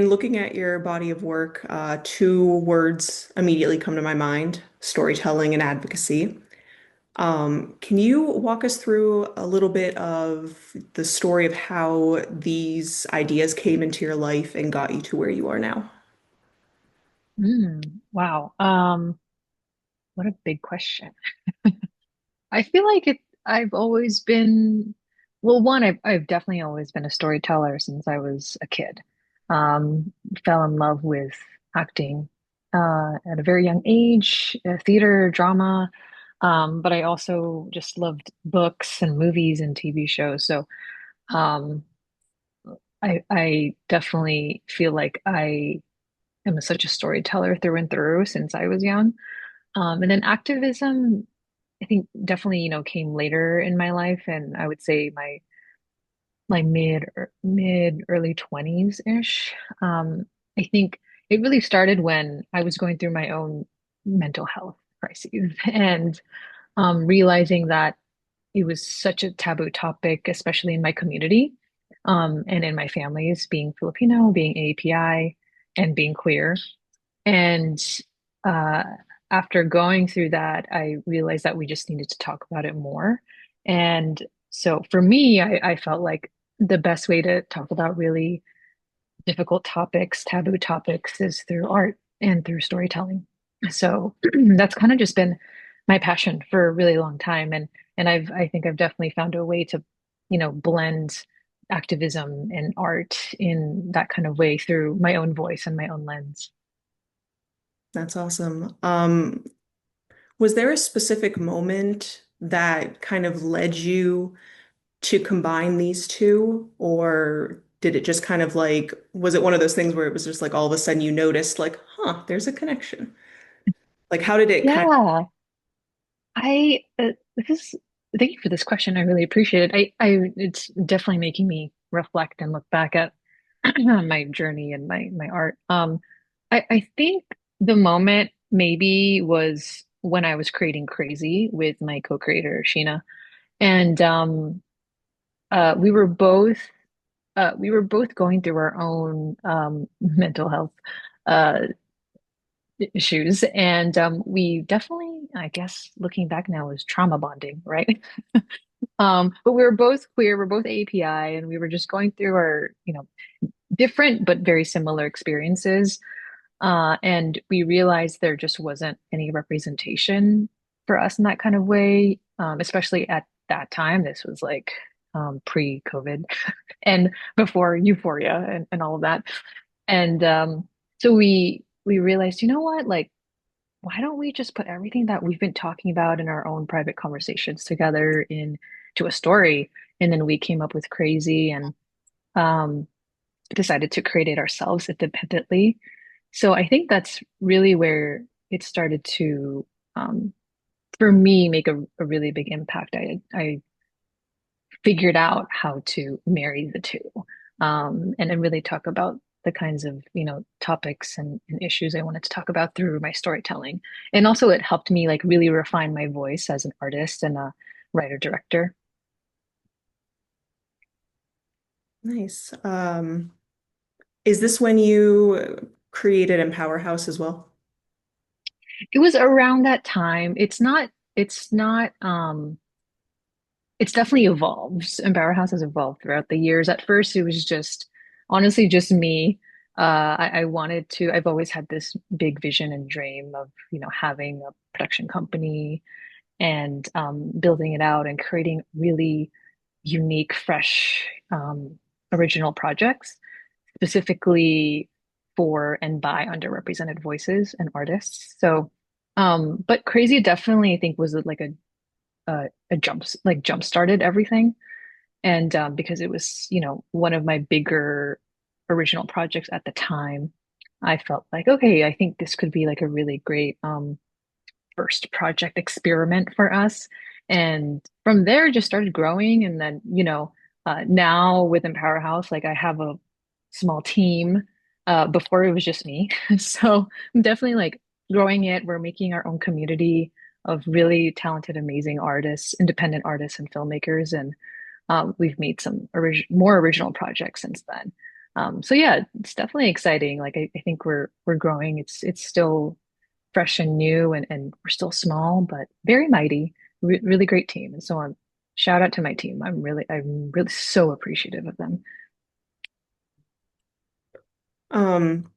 in looking at your body of work, two words immediately come to my mind, storytelling and advocacy. Can you walk us through a little bit of the story of how these ideas came into your life and got you to where you are now? Wow. What a big question. I feel like I've always been, well, one, I've definitely always been a storyteller since I was a kid. Fell in love with acting at a very young age, theater, drama. But I also just loved books and movies and TV shows. So um, I definitely feel like I am such a storyteller through and through since I was young. And then activism, I think definitely, came later in my life, and I would say my mid early 20s ish. I think it really started when I was going through my own mental health crises and realizing that it was such a taboo topic, especially in my community, and in my families, being Filipino, being API, and being queer. And uh, after going through that, I realized that we just needed to talk about it more. And so for me, I felt like the best way to talk about really difficult topics, taboo topics, is through art and through storytelling. So that's kind of just been my passion for a really long time. And I think I've definitely found a way to, blend activism and art in that kind of way through my own voice and my own lens. That's awesome. Was there a specific moment that kind of led you to combine these two, or did it just kind of like, was it one of those things where it was just like all of a sudden you noticed, like, huh, there's a connection? Like, how did it kind of, Yeah, I this is thank you for this question. I really appreciate it. It's definitely making me reflect and look back at my journey and my art. I think the moment maybe was when I was creating Crazy with my co-creator Sheena, and we were both going through our own mental health uh issues, and we definitely, I guess, looking back now, is trauma bonding, right? But we were both queer, we're both API, and we were just going through our, different but very similar experiences. And we realized there just wasn't any representation for us in that kind of way, especially at that time. This was like pre-COVID and before Euphoria and all of that. And so we realized, you know what, like, why don't we just put everything that we've been talking about in our own private conversations together into a story? And then we came up with Crazy and um, decided to create it ourselves independently. So I think that's really where it started to, um, for me, make a really big impact. I figured out how to marry the two, and then really talk about the kinds of, topics and issues I wanted to talk about through my storytelling. And also it helped me like really refine my voice as an artist and a writer director. nice. Is this when you created Empower House as well? It was around that time. It's definitely evolved. Empower House has evolved throughout the years. At first, it was just honestly just me. I wanted to, I've always had this big vision and dream of, having a production company and building it out and creating really unique, fresh, original projects, specifically for and by underrepresented voices and artists. So, but Crazy definitely, I think, was like a jump started everything. And because it was, one of my bigger original projects at the time, I felt like, okay, I think this could be like a really great first project experiment for us. And from there, it just started growing. And then, now with Empower House, like I have a small team. Before it was just me. So I'm definitely like growing it. We're making our own community of really talented, amazing artists, independent artists and filmmakers. And we've made some more original projects since then. So yeah, it's definitely exciting. Like I think we're growing. It's still fresh and new, and we're still small, but very mighty. Really great team. And so shout out to my team. I'm really so appreciative of them. Um,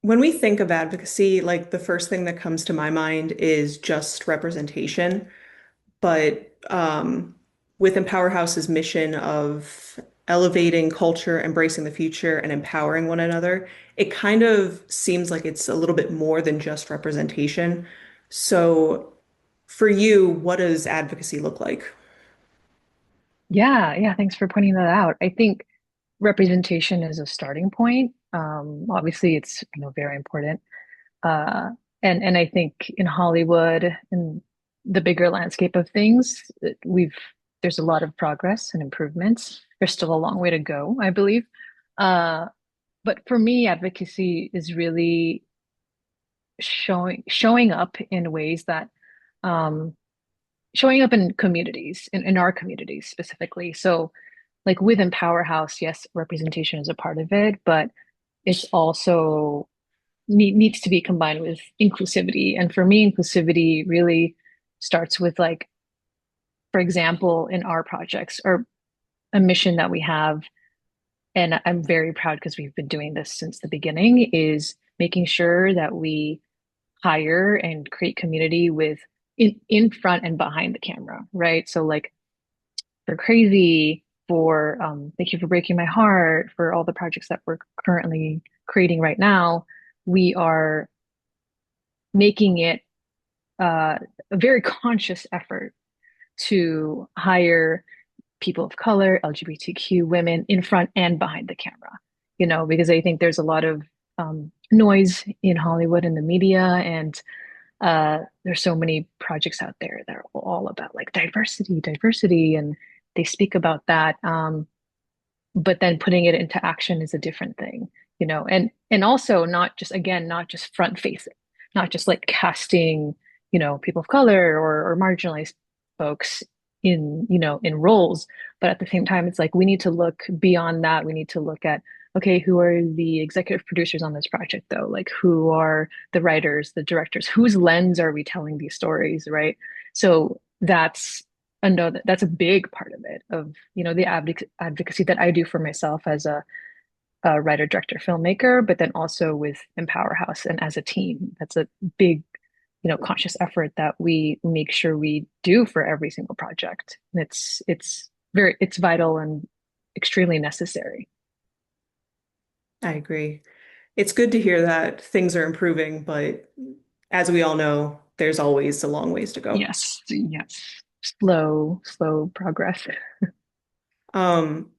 when we think of advocacy, like the first thing that comes to my mind is just representation. But with Empower House's mission of elevating culture, embracing the future, and empowering one another, it kind of seems like it's a little bit more than just representation. So, for you, what does advocacy look like? Yeah, yeah, thanks for pointing that out. I think representation is a starting point. Obviously it's, very important. Uh, and I think in Hollywood and the bigger landscape of things, there's a lot of progress and improvements. There's still a long way to go, I believe. Uh, but for me, advocacy is really showing up in ways that um, showing up in communities, in our communities specifically. So, like with Empower House, yes, representation is a part of it, but it's also needs to be combined with inclusivity. And for me, inclusivity really starts with, like, for example, in our projects or a mission that we have, and I'm very proud because we've been doing this since the beginning, is making sure that we hire and create community with in front and behind the camera, right? So like for Crazy, for Thank You for Breaking My Heart, for all the projects that we're currently creating right now, we are making it a very conscious effort to hire people of color, LGBTQ women in front and behind the camera, because I think there's a lot of noise in Hollywood and the media, and there's so many projects out there that are all about like diversity, diversity, and they speak about that. But then putting it into action is a different thing, and also not just front facing, not just like casting, people of color or marginalized folks in roles, but at the same time, it's like we need to look beyond that. We need to look at, okay, who are the executive producers on this project though? Like who are the writers, the directors? Whose lens are we telling these stories, right? So that's a big part of it, of the advocacy that I do for myself as a writer, director, filmmaker, but then also with Empower House and as a team. That's a big, conscious effort that we make sure we do for every single project. And it's vital and extremely necessary. I agree. It's good to hear that things are improving, but as we all know, there's always a long ways to go. Yes, yes. Slow progress. Um,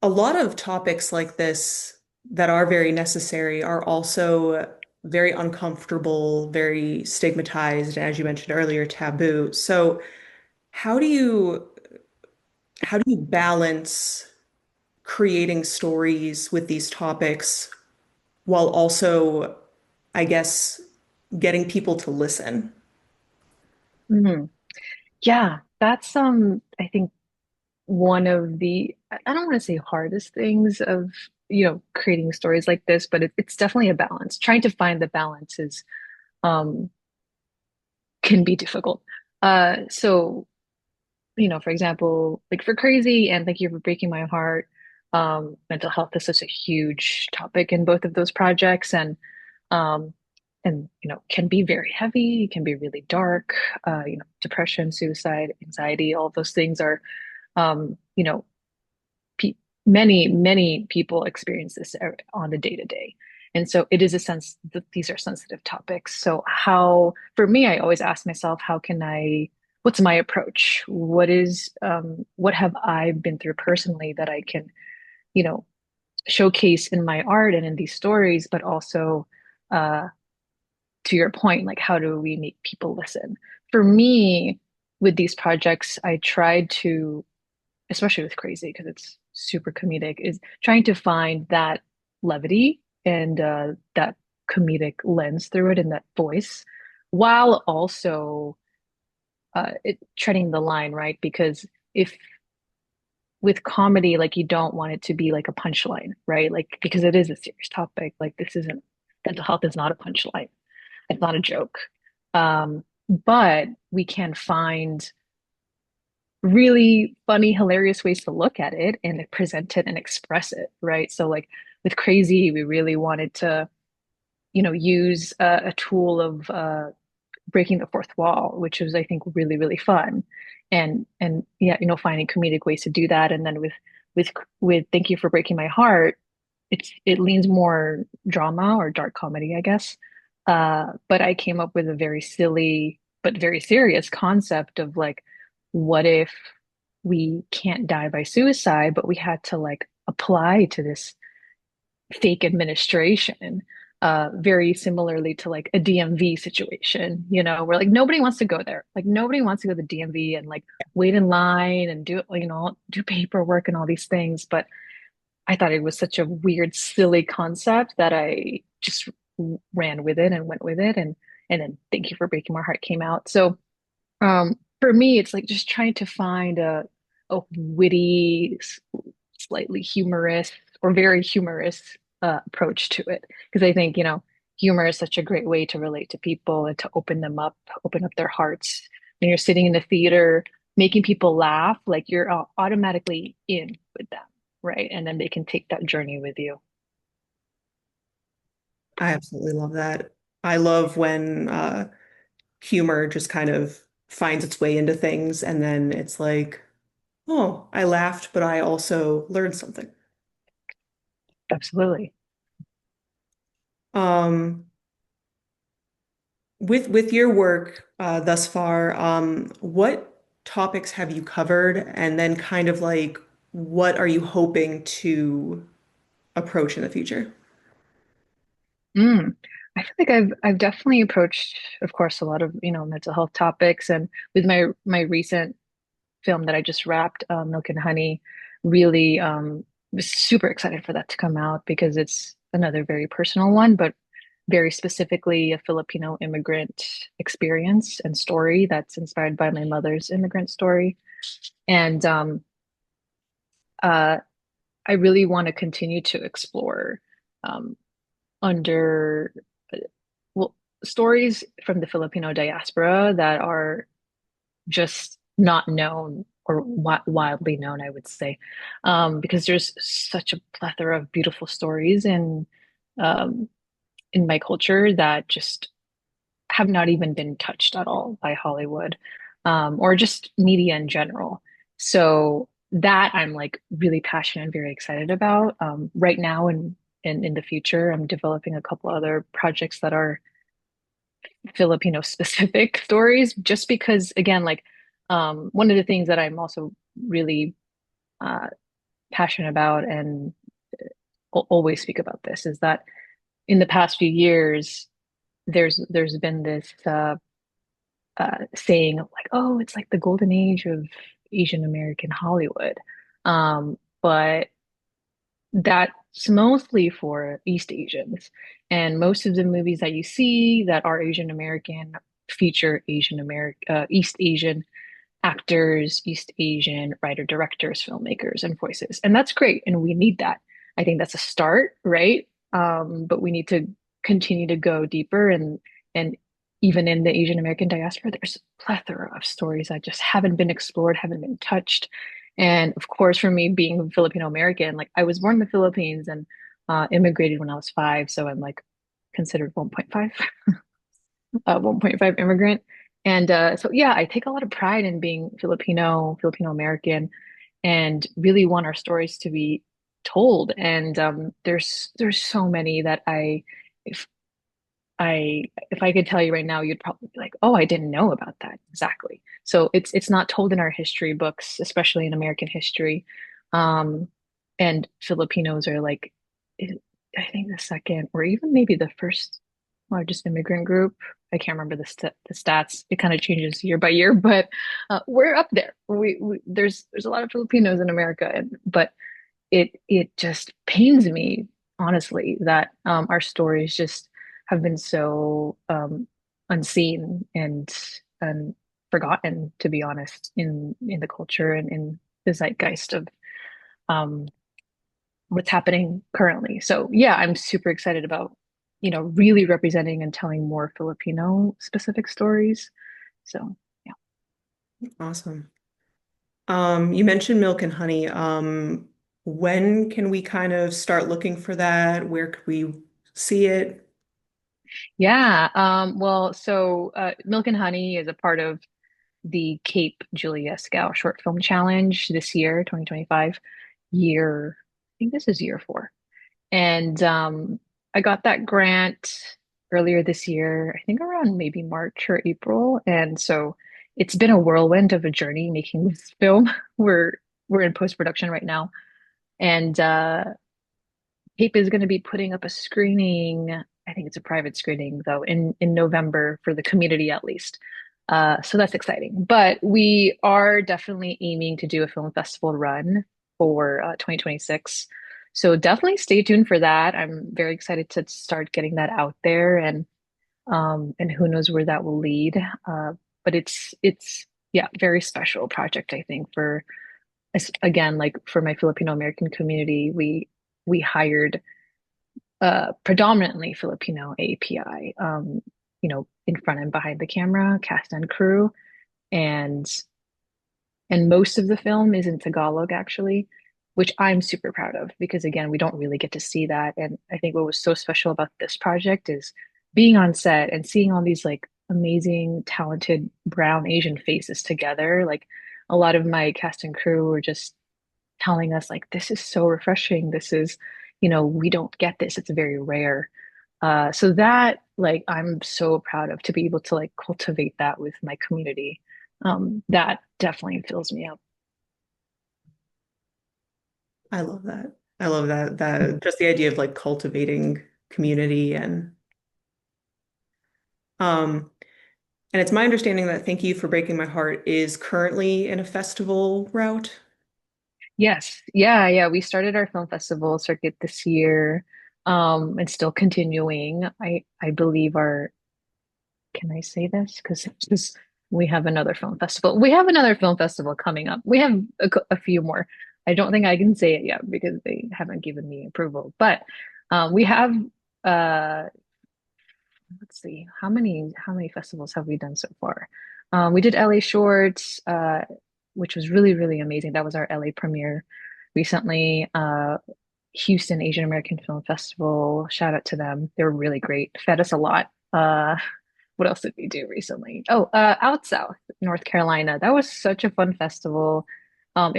a lot of topics like this that are very necessary are also very uncomfortable, very stigmatized, and as you mentioned earlier, taboo. So how do you how do you balance creating stories with these topics while also, I guess, getting people to listen? Mhm. Yeah, that's I think one of the, I don't want to say hardest things of, creating stories like this, but it's definitely a balance. Trying to find the balance is um can be difficult. So, for example, like for Crazy and Thank You for Breaking My Heart, mental health is such a huge topic in both of those projects, um can be very heavy, can be really dark. Depression, suicide, anxiety, all of those things are um, you know, pe many people experience this on the day to day. And so it is a sense that these are sensitive topics. So for me, I always ask myself, what's my approach? What have I been through personally that I can, you know, showcase in my art and in these stories, but also, uh, to your point, like how do we make people listen? For me, with these projects, I tried to, especially with Crazy, because it's super comedic, is trying to find that levity and that comedic lens through it and that voice, while also treading the line, right? Because if with comedy, like you don't want it to be like a punchline, right? Like because it is a serious topic. Like this isn't mental health is not a punchline. It's not a joke. But we can find really funny, hilarious ways to look at it and present it and express it, right? So like with Crazy, we really wanted to, use a tool of breaking the fourth wall, which was, I think, really, really fun. And yeah, finding comedic ways to do that. And then with with Thank You for Breaking My Heart, it leans more drama or dark comedy, I guess. But I came up with a very silly but very serious concept of like, what if we can't die by suicide, but we had to like apply to this fake administration, very similarly to like a DMV situation, where like nobody wants to go there. Like nobody wants to go to the DMV and like wait in line and do paperwork and all these things. But I thought it was such a weird, silly concept that I just ran with it and went with it. And then Thank You for Breaking My Heart came out. So for me, it's like just trying to find a witty, slightly humorous or very humorous approach to it. Because I think, humor is such a great way to relate to people and to open up their hearts. When you're sitting in the theater, making people laugh, like you're automatically in with them, right? And then they can take that journey with you. I absolutely love that. I love when humor just kind of finds its way into things and then it's like, oh, I laughed, but I also learned something. Absolutely. Um, with your work thus far, what topics have you covered? And then kind of like what are you hoping to approach in the future? Mm. I feel like I've definitely approached, of course, a lot of, mental health topics. And with my recent film that I just wrapped, Milk and Honey, really was super excited for that to come out because it's another very personal one, but very specifically a Filipino immigrant experience and story that's inspired by my mother's immigrant story. And uh, I really want to continue to explore um, under well stories from the Filipino diaspora that are just not known or wildly known, I would say, because there's such a plethora of beautiful stories um, in my culture that just have not even been touched at all by Hollywood, or just media in general. So that I'm like really passionate and very excited about. Right now and in the future, I'm developing a couple other projects that are Filipino specific stories, just because again, like one of the things that I'm also really uh, passionate about and always speak about this is that in the past few years, there's been this saying of like, oh, it's like the golden age of Asian American Hollywood. But that's mostly for East Asians. And most of the movies that you see that are Asian American feature East Asian actors, East Asian writer, directors, filmmakers, and voices. And that's great. And we need that. I think that's a start, right? But we need to continue to go deeper and even in the Asian American diaspora, there's a plethora of stories that just haven't been explored, haven't been touched. And of course, for me being Filipino American, like I was born in the Philippines and immigrated when I was 5. So I'm like considered 1.5. 1.5 immigrant. And so, yeah, I take a lot of pride in being Filipino American, and really want our stories to be told. And there's so many that if if I could tell you right now, you'd probably be like, oh, I didn't know about that. Exactly. So it's not told in our history books, especially in American history. Um, and Filipinos are like, I think the second or even maybe the first largest immigrant group. I can't remember the stats. It kind of changes year by year, but we're up there. There's a lot of Filipinos in America, but it just pains me honestly that our stories just have been so unseen and forgotten, to be honest, in the culture and in the zeitgeist of um, what's happening currently. So yeah, I'm super excited about, really representing and telling more Filipino specific stories. So yeah. Awesome. You mentioned Milk and Honey. When can we kind of start looking for that? Where could we see it? Yeah. Well, so Milk and Honey is a part of the Cape Julia Scout Short Film Challenge this year, 2025, I think this is year 4. And I got that grant earlier this year, I think around maybe March or April. And so it's been a whirlwind of a journey making this film. We're in post-production right now. And Cape is going to be putting up a screening. I think it's a private screening though in November for the community at least. So that's exciting. But we are definitely aiming to do a film festival run for 2026. So definitely stay tuned for that. I'm very excited to start getting that out there, and who knows where that will lead. But it's yeah, very special project I think for, again, like for my Filipino American community. We hired predominantly Filipino API, in front and behind the camera, cast and crew, and most of the film is in Tagalog actually, which I'm super proud of because again, we don't really get to see that. And I think what was so special about this project is being on set and seeing all these like amazing, talented brown Asian faces together. Like a lot of my cast and crew were just telling us like this is so refreshing. This is, we don't get this. It's very rare. So that like I'm so proud of to be able to like cultivate that with my community. That definitely fills me up. I love that. I love that just the idea of like cultivating community um and it's my understanding that Thank You for Breaking My Heart is currently in a festival route. Yes, yeah, yeah. We started our film festival circuit this year, and still continuing. I believe our, can I say this? Because we have another film festival. We have another film festival coming up. We have a few more. I don't think I can say it yet because they haven't given me approval. But we have uh let's see, how many festivals have we done so far? We did LA Shorts, which was really, really amazing. That was our LA premiere recently. Houston Asian American Film Festival. Shout out to them. They were really great. Fed us a lot. What else did we do recently? Oh, Out South, North Carolina. That was such a fun festival. And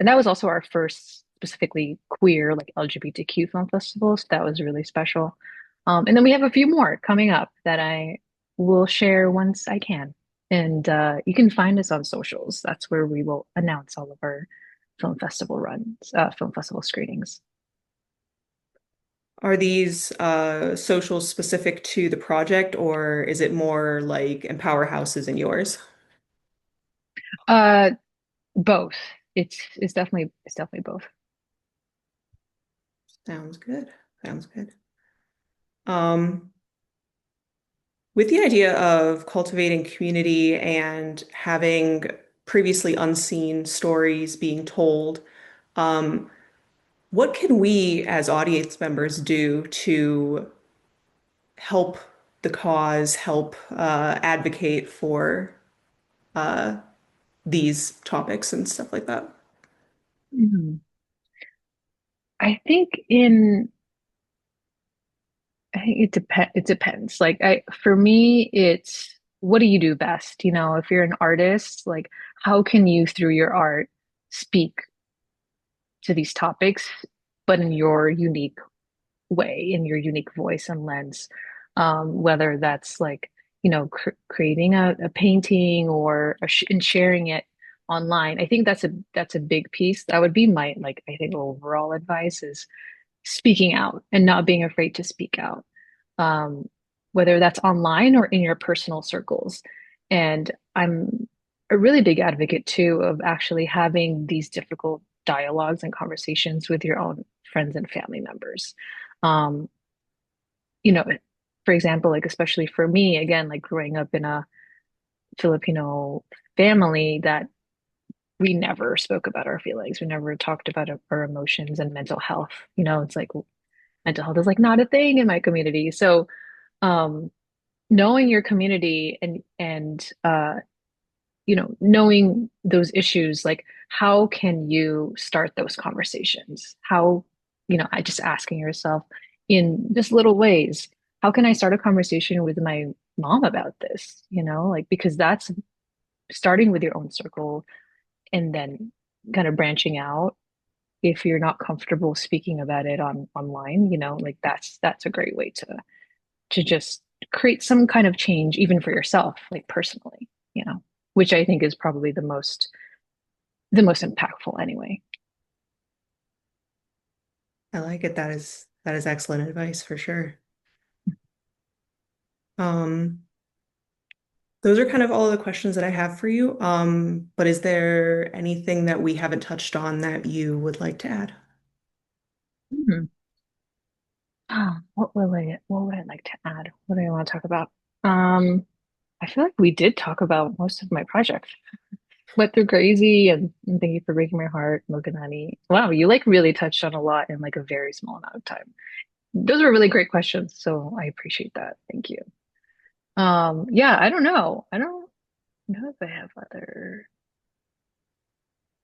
that was also our first specifically queer, like LGBTQ film festival. So that was really special. And then we have a few more coming up that I will share once I can. And you can find us on socials. That's where we will announce all of our film festival runs, film festival screenings. Are these socials specific to the project, or is it more like Empower Houses in yours? Uh, Both. It's definitely both. Sounds good. Sounds good. Um, with the idea of cultivating community and having previously unseen stories being told, um, what can we as audience members do to help the cause, help advocate for uh, these topics and stuff like that? Mhm. I think in I think it depends. Like for me, it's what do you do best? If you're an artist, like how can you through your art speak to these topics, but in your unique way, in your unique voice and lens? Whether that's like, creating a painting or and sharing it online. I think that's a big piece. That would be my like I think overall advice is speaking out and not being afraid to speak out, um, whether that's online or in your personal circles. And I'm a really big advocate too of actually having these difficult dialogues and conversations with your own friends and family members. Um, you know, for example, like especially for me, again, like growing up in a Filipino family that we never spoke about our feelings. We never talked about our emotions and mental health. It's like mental health is like not a thing in my community. So, um, knowing your community and knowing those issues, like how can you start those conversations? I just asking yourself in just little ways, how can I start a conversation with my mom about this? Like because that's starting with your own circle and then kind of branching out if you're not comfortable speaking about it online, like that's a great way to just create some kind of change even for yourself, like personally, which I think is probably the most impactful anyway. I like it. That is excellent advice for sure. Um, those are kind of all of the questions that I have for you. But is there anything that we haven't touched on that you would like to add? Hmm. What would I like to add? What do I want to talk about? I feel like we did talk about most of my projects. Went through crazy and thank you for breaking my heart, Milk and Honey. Wow, you like really touched on a lot in like a very small amount of time. Those were really great questions, so I appreciate that. Thank you. Yeah, I don't know. I don't know if I have other.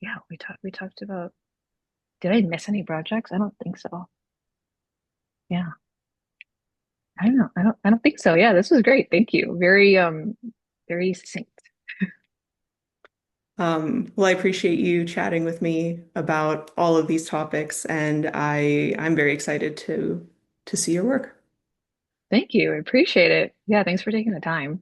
Yeah, we talked about. Did I miss any projects? I don't think so. Yeah, I don't know. I don't think so. Yeah, this was great. Thank you. Very succinct. Well, I appreciate you chatting with me about all of these topics, and I'm very excited to see your work. Thank you. I appreciate it. Yeah, thanks for taking the time.